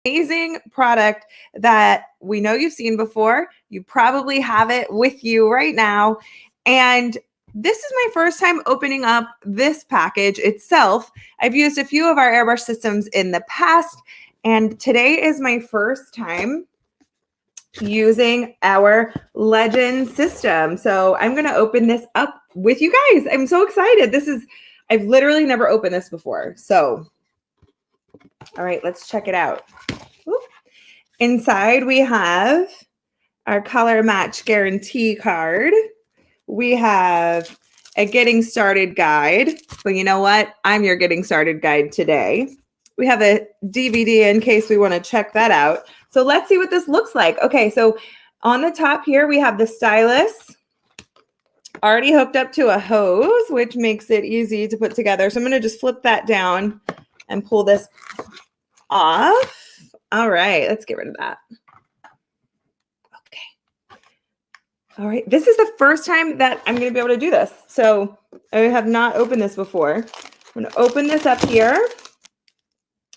amazing product that we know you've seen before. You probably have it with you right now. And this is my first time opening up this package itself. I've used a few of our airbrush systems in the past, and today is my first time using our Legend system. So I'm going to open this up with you guys. I'm so excited. I've literally never opened this before. So, all right, let's check it out. Whoop. Inside we have our color match guarantee card. We have a getting started guide. But you know what? I'm your getting started guide today. We have a DVD in case we want to check that out. So let's see what this looks like. Okay, so on the top here, we have the stylus already hooked up to a hose, which makes it easy to put together. So I'm going to just flip that down and pull this off. All right, let's get rid of that. Okay. All right, this is the first time that I'm going to be able to do this. So I have not opened this before. I'm going to open this up here.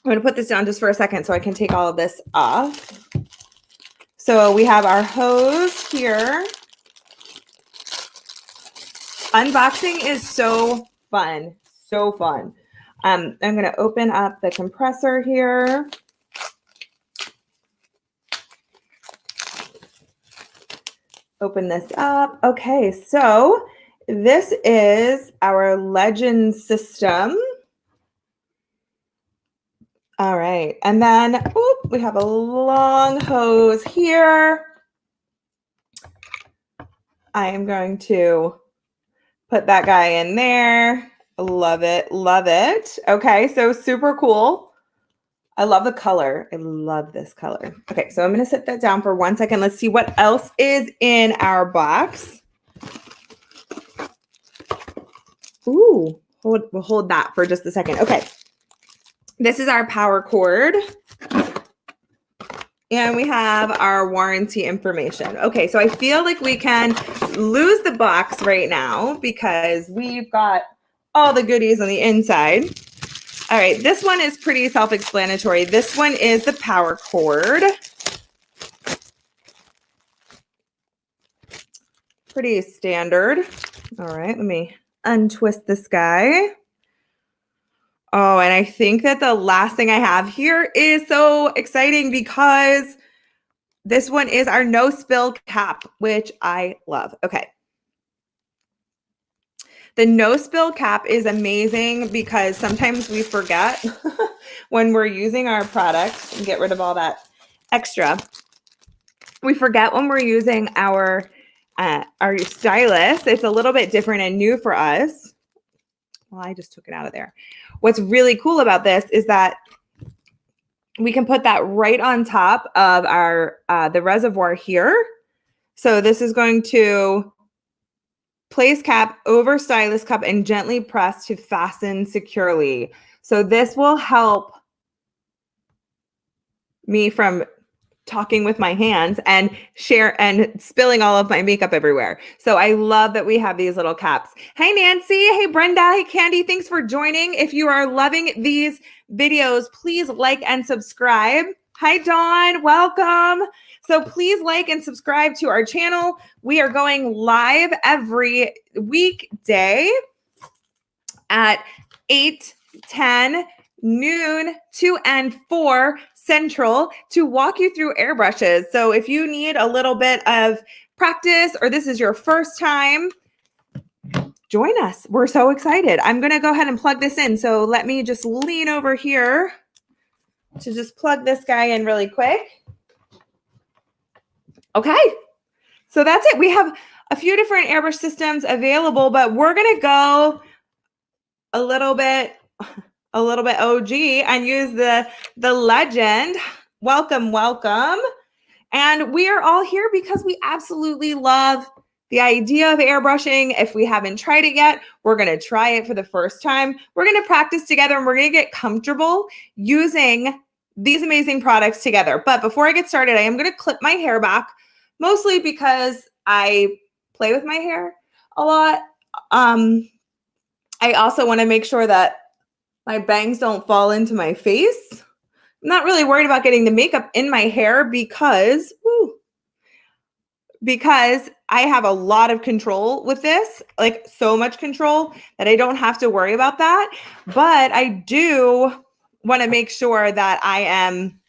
I'm going to put this down just for a second so I can take all of this off. So we have our hose here. Unboxing is so fun, so fun. I'm going to open up the compressor here. Open this up. Okay, so this is our Legend system. All right, and then we have a long hose here. I am going to put that guy in there. Love it, love it. Okay, so super cool. I love the color. I love this color. Okay, so I'm going to set that down for 1 second. Let's see what else is in our box. Ooh, we'll hold that for just a second. Okay. This is our power cord. And we have our warranty information. Okay, so I feel like we can lose the box right now because we've got all the goodies on the inside. All right, this one is pretty self-explanatory. This one is the power cord. Pretty standard. All right, let me untwist this guy. Oh, and I think that the last thing I have here is so exciting because this one is our no spill cap, which I love. Okay. The no spill cap is amazing because sometimes we forget when we're using our product and get rid of all that extra. We forget when we're using our stylus. It's a little bit different and new for us. Well, I just took it out of there. What's really cool about this is that we can put that right on top of our the reservoir here. So this is going to place cap over stylus cup and gently press to fasten securely. So this will help me from talking with my hands and spilling all of my makeup everywhere. So I love that we have these little caps. Hey, Nancy. Hey, Brenda. Hey, Candy. Thanks for joining. If you are loving these videos, please like and subscribe. Hi, Dawn. Welcome. So please like and subscribe to our channel. We are going live every weekday at 8, 10, noon, 2, and 4 Central to walk you through airbrushes. So if you need a little bit of practice or this is your first time, join us. We're so excited. I'm going to go ahead and plug this in. So let me just lean over here to just plug this guy in really quick. Okay. So that's it. We have a few different airbrush systems available, but we're going to go a little bit OG and use the Legend. Welcome, welcome. And we are all here because we absolutely love the idea of airbrushing. If we haven't tried it yet, we're going to try it for the first time. We're going to practice together and we're going to get comfortable using these amazing products together. But before I get started, I am going to clip my hair back, mostly because I play with my hair a lot. I also want to make sure that my bangs don't fall into my face I'm not really worried about getting the makeup in my hair because I have a lot of control with this, like so much control that I don't have to worry about that. But I do want to make sure that I am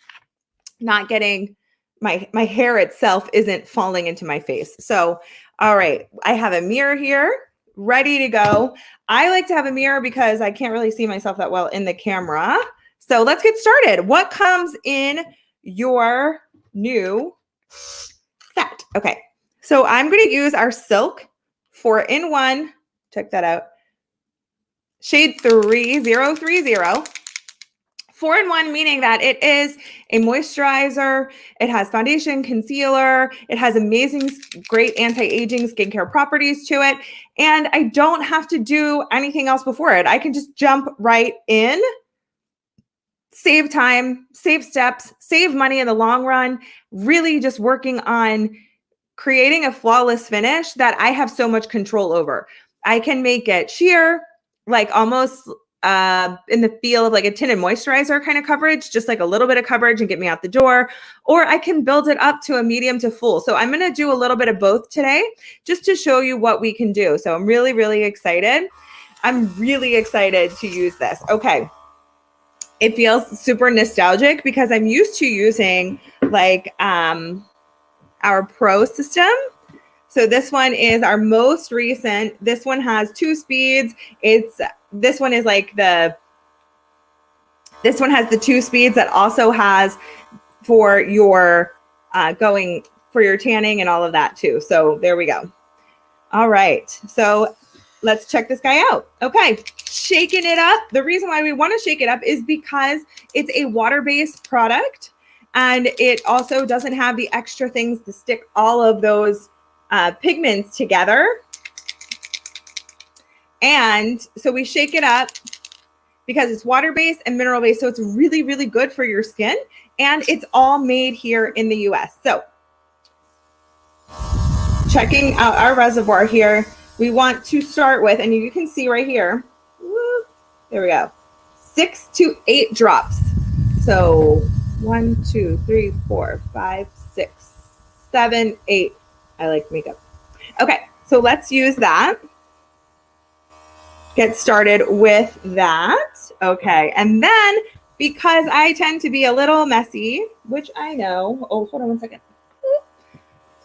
not getting my hair itself isn't falling into my face. So, all right, I have a mirror here ready to go. I like to have a mirror because I can't really see myself that well in the camera. So let's get started. What comes in your new set? Okay, so I'm going to use our Silk 4-in-1. Check that out. Shade 3030. 4-in-1, meaning that it is a moisturizer, it has foundation, concealer, it has amazing, great anti-aging skincare properties to it, and I don't have to do anything else before it. I can just jump right in, save time, save steps, save money in the long run, really just working on creating a flawless finish that I have so much control over. I can make it sheer, like almost in the feel of like a tinted moisturizer kind of coverage, just like a little bit of coverage and get me out the door, or I can build it up to a medium to full. So I'm going to do a little bit of both today just to show you what we can do. So I'm really, really excited. I'm really excited to use this. Okay. It feels super nostalgic because I'm used to using like our Pro system. So this one is our most recent. This one has 2 speeds. This one has the 2 speeds that also has for your going for your tanning and all of that too. So there we go. All right. So let's check this guy out. Okay. Shaking it up. The reason why we want to shake it up is because it's a water-based product and it also doesn't have the extra things to stick all of those pigments together. And so we shake it up because it's water-based and mineral-based. So it's really, really good for your skin. And it's all made here in the US. So checking out our reservoir here, we want to start with, and you can see right here, there we go, 6 to 8 drops. So 1, 2, 3, 4, 5, 6, 7, 8. I like makeup. Okay, so let's use that. Get started with that. Okay, and then because I tend to be a little messy, which I know, oh, hold on one second.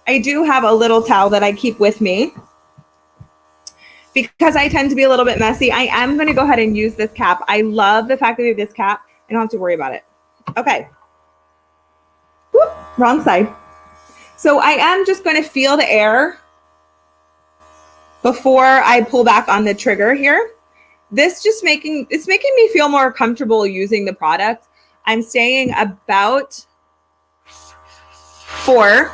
I do have a little towel that I keep with me. Because I tend to be a little bit messy, I am going to go ahead and use this cap. I love the fact that we have this cap. I don't have to worry about it. Okay. Whoop, wrong side. So I am just going to feel the air before I pull back on the trigger here. It's making me feel more comfortable using the product. I'm staying about 4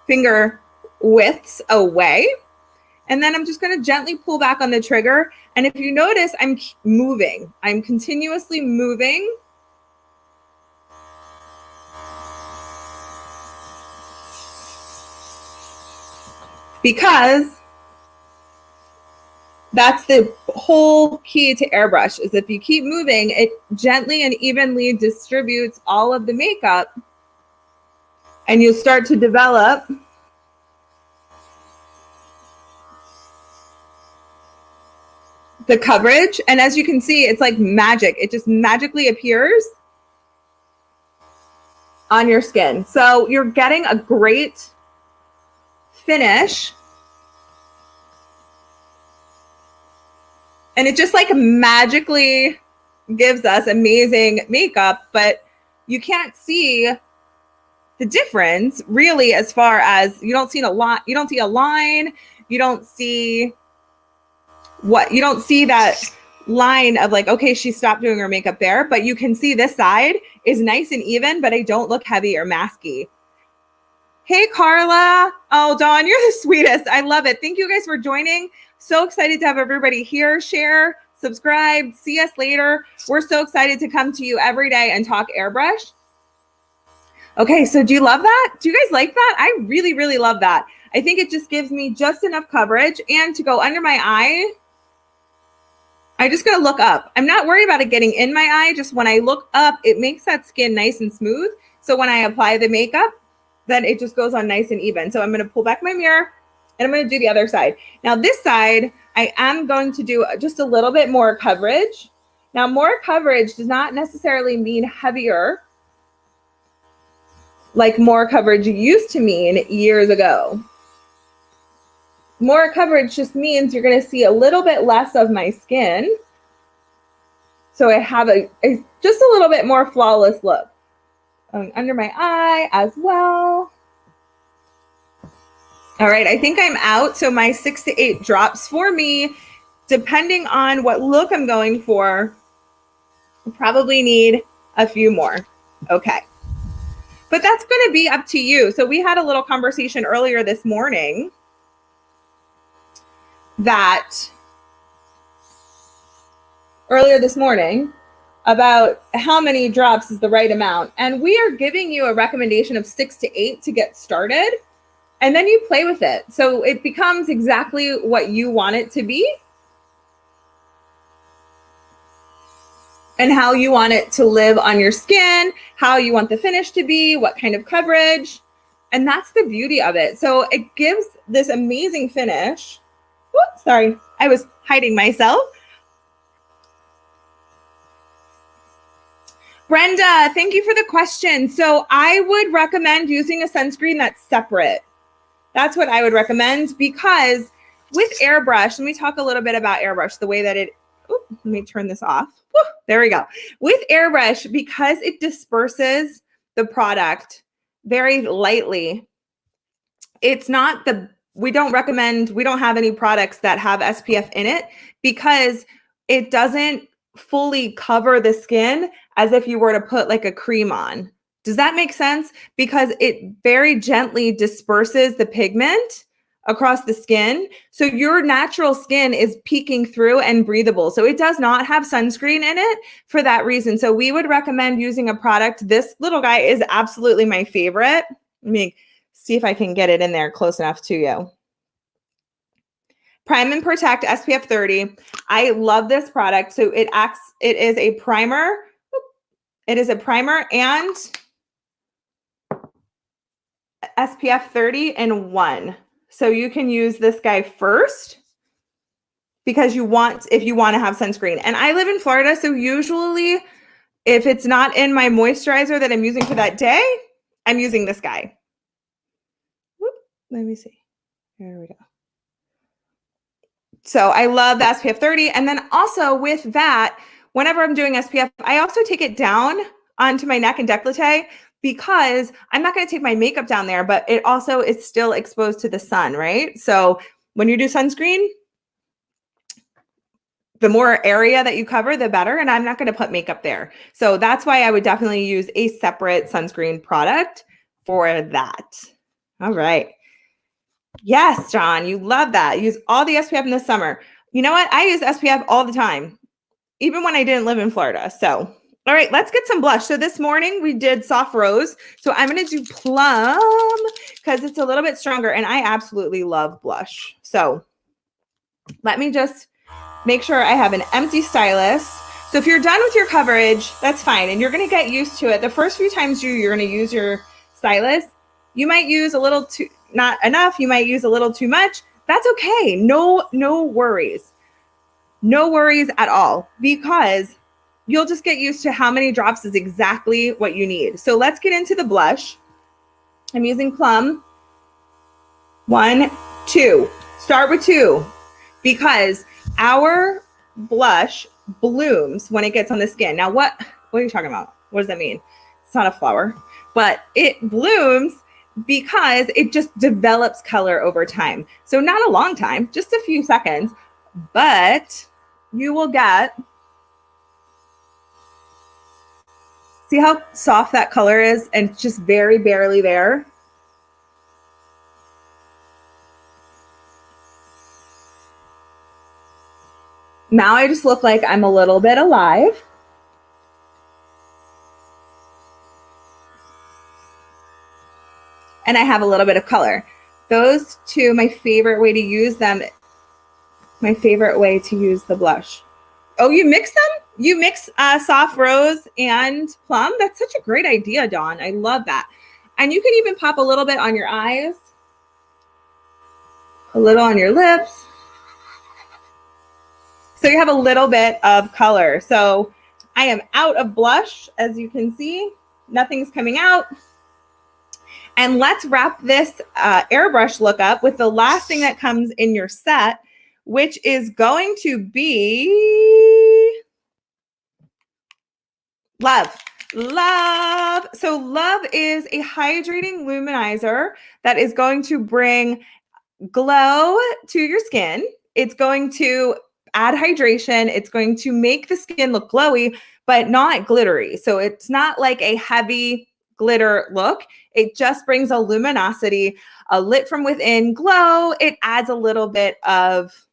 finger widths away. And then I'm just going to gently pull back on the trigger. And if you notice, I'm moving. I'm continuously moving. Because that's the whole key to airbrush, is if you keep moving, it gently and evenly distributes all of the makeup and you'll start to develop the coverage. And as you can see, it's like magic. It just magically appears on your skin. So you're getting a great finish. And it just like magically gives us amazing makeup, but you can't see the difference really, as far as you don't see a line, you don't see that line of like, okay, she stopped doing her makeup there, but you can see this side is nice and even, but I don't look heavy or masky. Hey, Carla. Oh, Dawn, you're the sweetest. I love it. Thank you guys for joining. So excited to have everybody here. Share, subscribe, see us later. We're so excited to come to you every day and talk airbrush. Okay, so do you love that? Do you guys like that? I really, really love that. I think it just gives me just enough coverage, and to go under my eye, I'm just going to look up. I'm not worried about it getting in my eye. Just when I look up, it makes that skin nice and smooth. So when I apply the makeup, then it just goes on nice and even. So I'm going to pull back my mirror and I'm going to do the other side. Now this side, I am going to do just a little bit more coverage. Now more coverage does not necessarily mean heavier, like more coverage used to mean years ago. More coverage just means you're going to see a little bit less of my skin. So I have just a little bit more flawless look. Under my eye as well. All right, I think I'm out. So my 6 to 8 drops for me, depending on what look I'm going for, I'll probably need a few more. Okay. But that's going to be up to you. So we had a little conversation earlier this morning about how many drops is the right amount. And we are giving you a recommendation of 6 to 8 to get started. And then you play with it. So it becomes exactly what you want it to be and how you want it to live on your skin, how you want the finish to be, what kind of coverage. And that's the beauty of it. So it gives this amazing finish. Oops, sorry, I was hiding myself. Brenda, thank you for the question. So I would recommend using a sunscreen that's separate. That's what I would recommend, because with airbrush, let me talk a little bit about airbrush, the way that let me turn this off. There we go. With airbrush, because it disperses the product very lightly, we don't have any products that have SPF in it, because it doesn't fully cover the skin as if you were to put like a cream on. Does that make sense? Because it very gently disperses the pigment across the skin. So your natural skin is peeking through and breathable. So it does not have sunscreen in it for that reason. So we would recommend using a product. This little guy is absolutely my favorite. Let me see if I can get it in there close enough to you. Prime and Protect SPF 30. I love this product. So it is a primer. It is a primer and SPF 30 in one. So you can use this guy first because if you want to have sunscreen. And I live in Florida, so usually if it's not in my moisturizer that I'm using for that day, I'm using this guy. Whoop, let me see. There we go. So I love the SPF 30. And then also with that, whenever I'm doing SPF, I also take it down onto my neck and décolleté, because I'm not going to take my makeup down there, but it also is still exposed to the sun, right? So when you do sunscreen, the more area that you cover, the better. And I'm not going to put makeup there. So that's why I would definitely use a separate sunscreen product for that. All right. Yes, John, you love that. Use all the SPF in the summer. You know what? I use SPF all the time, even when I didn't live in Florida. So all right, let's get some blush. So this morning we did Soft Rose. So I'm going to do Plum because it's a little bit stronger and I absolutely love blush. So let me just make sure I have an empty stylus. So if you're done with your coverage, that's fine. And you're going to get used to it. The first few times you're going to use your stylus, you might use a little too, not enough. You might use a little too much. That's okay. No worries. No worries at all, because you'll just get used to how many drops is exactly what you need. So let's get into the blush. I'm using Plum. 1, 2. Start with 2, because our blush blooms when it gets on the skin. Now, what are you talking about? What does that mean? It's not a flower, but it blooms because it just develops color over time. So not a long time, just a few seconds, but you will get, see how soft that color is and just very barely there? Now I just look like I'm a little bit alive. And I have a little bit of color. Those two, my favorite way to use them, my favorite way to use the blush. Oh, you mix them? You mix soft rose and plum? That's such a great idea, Dawn. I love that. And you can even pop a little bit on your eyes, a little on your lips. So you have a little bit of color. So I am out of blush, as you can see. Nothing's coming out. And let's wrap this airbrush look up with the last thing that comes in your set, which is going to be Love. Love. So Love is a hydrating luminizer that is going to bring glow to your skin. It's going to add hydration. It's going to make the skin look glowy, but not glittery. So it's not like a heavy glitter look. It just brings a luminosity, a lit from within glow. It adds a little bit of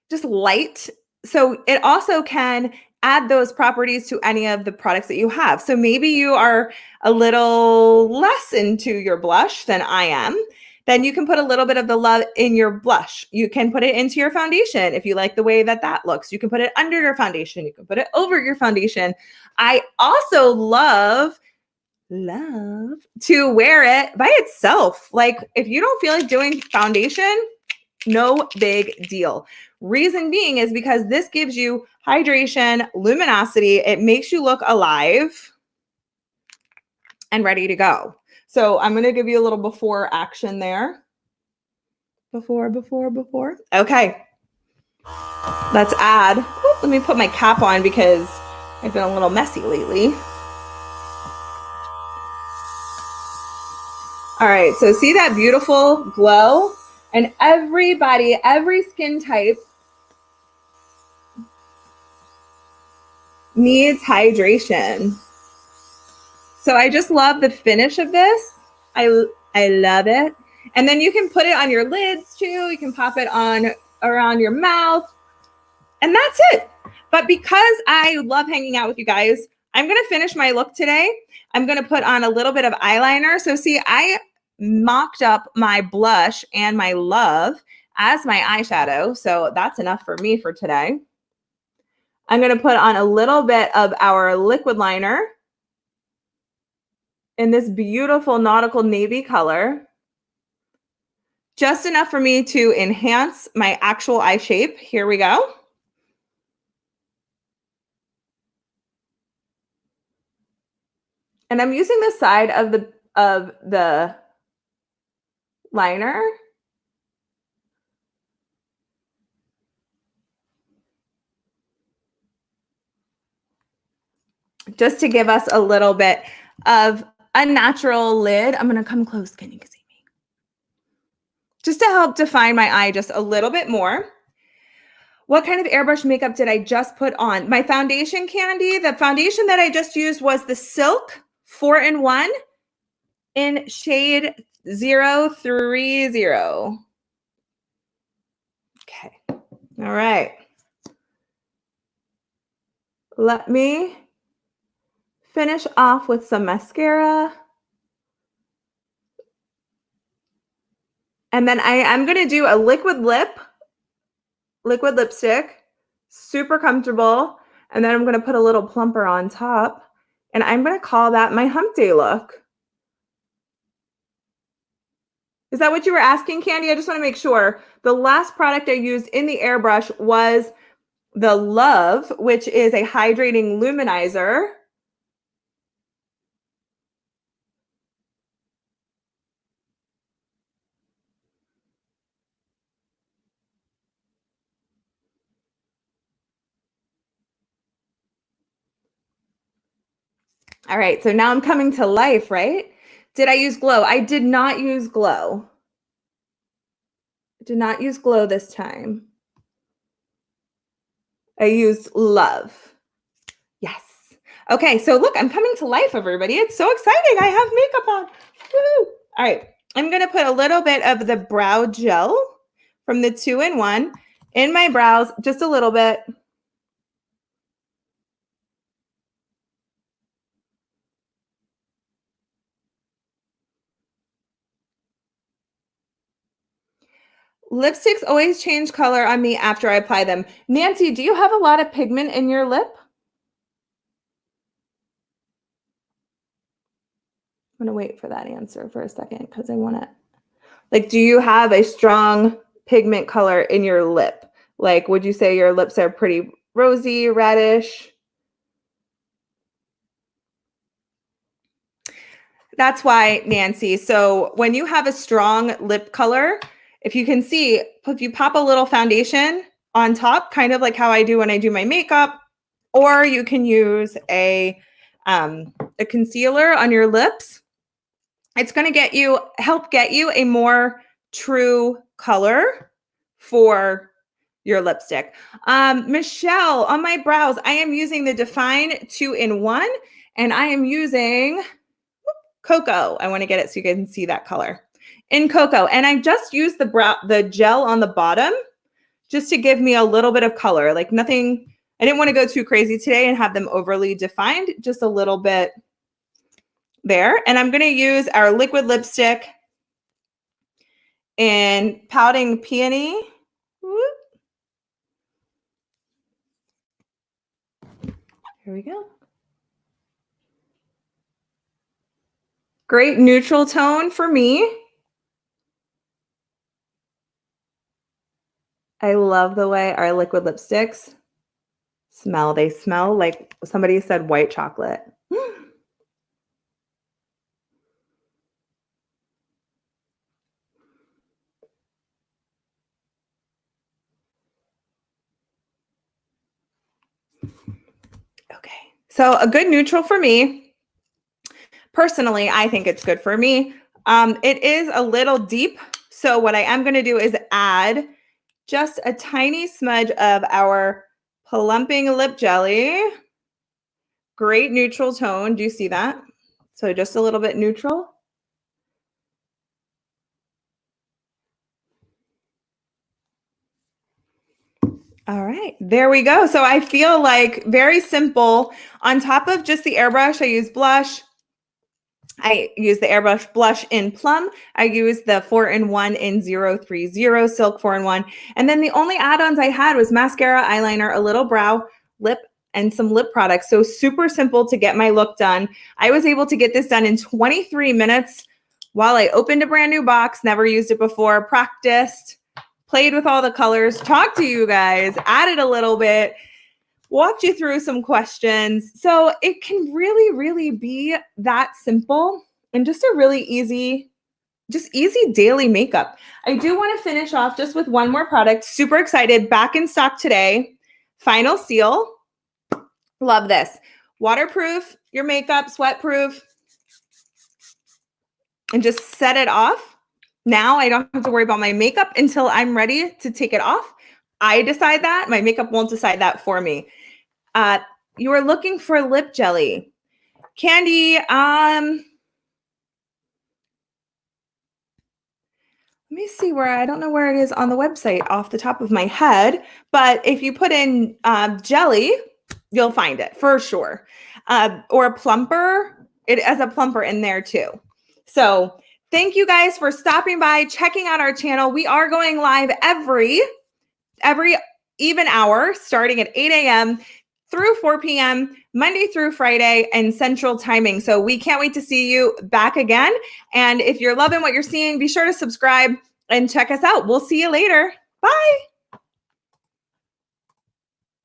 just light. So it also can add those properties to any of the products that you have. So maybe you are a little less into your blush than I am. Then you can put a little bit of the Love in your blush. You can put it into your foundation if you like the way that that looks. You can put it under your foundation. You can put it over your foundation. I also love to wear it by itself. Like if you don't feel like doing foundation, no big deal. Reason being is because this gives you hydration, luminosity. It makes you look alive and ready to go. So I'm going to give you a little before action there. Before. Okay. Let's add. Let me put my cap on because I've been a little messy lately. All right. So see that beautiful glow? And everybody, every skin type needs hydration. So I just love the finish of this. I love it. And then you can put it on your lids too. You can pop it on around your mouth. And that's it. But because I love hanging out with you guys, I'm going to finish my look today. I'm going to put on a little bit of eyeliner. So see, I mocked up my blush and my Love as my eyeshadow. So that's enough for me for today. I'm going to put on a little bit of our liquid liner in this beautiful nautical navy color. Just enough for me to enhance my actual eye shape. Here we go. And I'm using the side of the liner just to give us a little bit of a natural lid. I'm going to come close. Can you see me? Just to help define my eye just a little bit more. What kind of airbrush makeup did I just put on? My foundation, Candy, the foundation that I just used was the Silk 4-in-1 in shade 030. Okay. All right. Let me finish off with some mascara. And then I'm going to do a liquid lipstick, super comfortable. And then I'm going to put a little plumper on top. And I'm going to call that my hump day look. Is that what you were asking, Candy? I just want to make sure. The last product I used in the airbrush was the Love, which is a hydrating luminizer. All right, so now I'm coming to life, right? Did I use glow? I did not use glow. I did not use glow this time. I used Love. Yes. Okay, so look, I'm coming to life, everybody. It's so exciting. I have makeup on. Woo! All right, I'm going to put a little bit of the brow gel from the 2-in-1 in my brows, just a little bit. Lipsticks always change color on me after I apply them. Nancy, do you have a lot of pigment in your lip? I'm gonna wait for that answer for a second because I want to, like, do you have a strong pigment color in your lip? Like, would you say your lips are pretty rosy, reddish? That's why, Nancy. So when you have a strong lip color, if you can see, if you pop a little foundation on top, kind of like how I do when I do my makeup, or you can use a concealer on your lips. It's going to help get you a more true color for your lipstick. Michelle, on my brows, I am using the Define 2-in-1, and I am using Cocoa. I want to get it so you can see that color in Cocoa. And I just used the gel on the bottom just to give me a little bit of color, like nothing. I didn't want to go too crazy today and have them overly defined, just a little bit there. And I'm going to use our liquid lipstick in Pouting Peony. Here we go. Great neutral tone for me. I love the way our liquid lipsticks smell. They smell like somebody said white chocolate. Okay, so a good neutral for me. Personally, I think it's good for me. It is a little deep, so what I am going to do is add just a tiny smudge of our plumping lip jelly. Great neutral tone. Do you see that? So just a little bit neutral. All right, there we go. So I feel like very simple. On top of just the airbrush, I use blush. I use the airbrush blush in Plum. I use the 4-in-1 in 030 Silk 4-in-1. And then the only add-ons I had was mascara, eyeliner, a little brow, lip, and some lip products. So super simple to get my look done. I was able to get this done in 23 minutes while I opened a brand new box, never used it before, practiced, played with all the colors, talked to you guys, added a little bit, walked you through some questions. So it can really, really be that simple and just a really easy daily makeup. I do want to finish off just with one more product. Super excited. Back in stock today. Final Seal. Love this. Waterproof your makeup, sweat proof. And just set it off. Now I don't have to worry about my makeup until I'm ready to take it off. I decide that. My makeup won't decide that for me. You are looking for lip jelly. Candy, let me see where, I don't know where it is on the website off the top of my head, but if you put in jelly, you'll find it for sure. Or a plumper, it has a plumper in there too. So thank you guys for stopping by, checking out our channel. We are going live every even hour, starting at 8 a.m. through 4 p.m., Monday through Friday, and Central timing. So we can't wait to see you back again. And if you're loving what you're seeing, be sure to subscribe and check us out. We'll see you later. Bye.